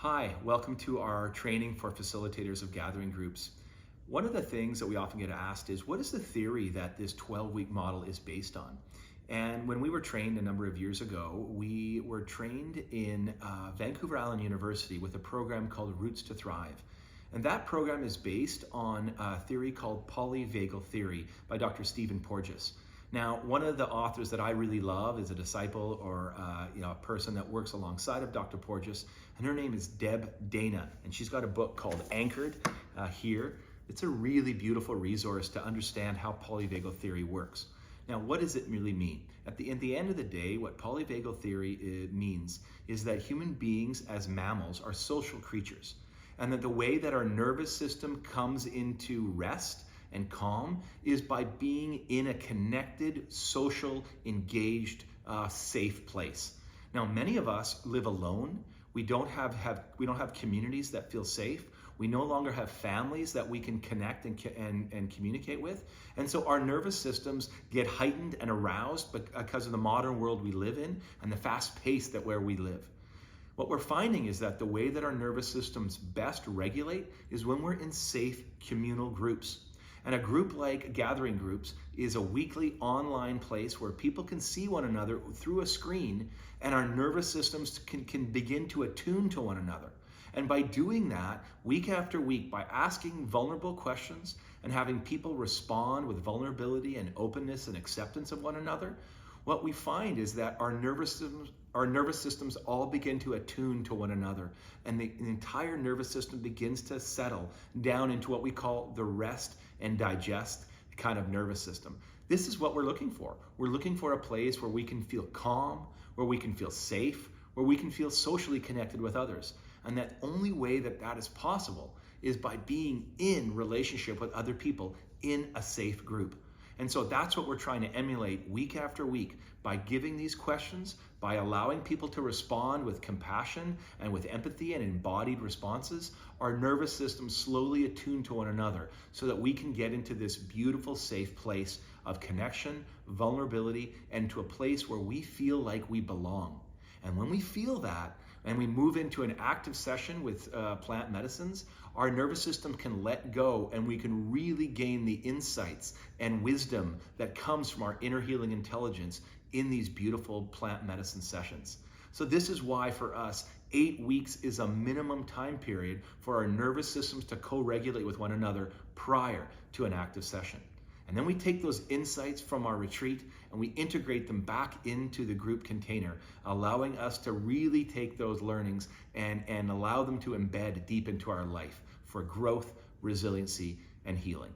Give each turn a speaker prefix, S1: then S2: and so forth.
S1: Hi, welcome to our training for facilitators of gathering groups. One of the things that we often get asked is, what is the theory that this 12-week model is based on? And when we were trained a number of years ago, we were trained in Vancouver Island University with a program called Roots to Thrive. And that program is based on a theory called Polyvagal theory by Dr. Stephen Porges. Now, one of the authors that I really love is a disciple or a person that works alongside of Dr. Porges, and her name is Deb Dana, and she's got a book called Anchored here. It's a really beautiful resource to understand how polyvagal theory works. Now, what does it really mean? At the end of the day, what polyvagal theory means is that human beings as mammals are social creatures, and that the way that our nervous system comes into rest and calm is by being in a connected, social, engaged, safe place. Now, many of us live alone. We don't have communities that feel safe. We no longer have families that we can connect and communicate with. And so our nervous systems get heightened and aroused because of the modern world we live in and the fast pace that where we live. What we're finding is that the way that our nervous systems best regulate is when we're in safe communal groups. And a group like gathering groups is a weekly online place where people can see one another through a screen, and our nervous systems can begin to attune to one another. And by doing that, week after week, by asking vulnerable questions and having people respond with vulnerability and openness and acceptance of one another, what we find is that our nervous systems all begin to attune to one another, and the entire nervous system begins to settle down into what we call the rest and digest kind of nervous system. This is what we're looking for. We're looking for a place where we can feel calm, where we can feel safe, where we can feel socially connected with others. And that only way that that is possible is by being in relationship with other people in a safe group. And so that's what we're trying to emulate week after week by giving these questions, by allowing people to respond with compassion and with empathy and embodied responses. Our nervous systems slowly attune to one another so that we can get into this beautiful, safe place of connection, vulnerability, and to a place where we feel like we belong. And when we feel that, and we move into an active session with plant medicines, our nervous system can let go, and we can really gain the insights and wisdom that comes from our inner healing intelligence in these beautiful plant medicine sessions. So this is why for us, 8 weeks is a minimum time period for our nervous systems to co-regulate with one another prior to an active session. And then we take those insights from our retreat and we integrate them back into the group container, allowing us to really take those learnings and allow them to embed deep into our life for growth, resiliency, and healing.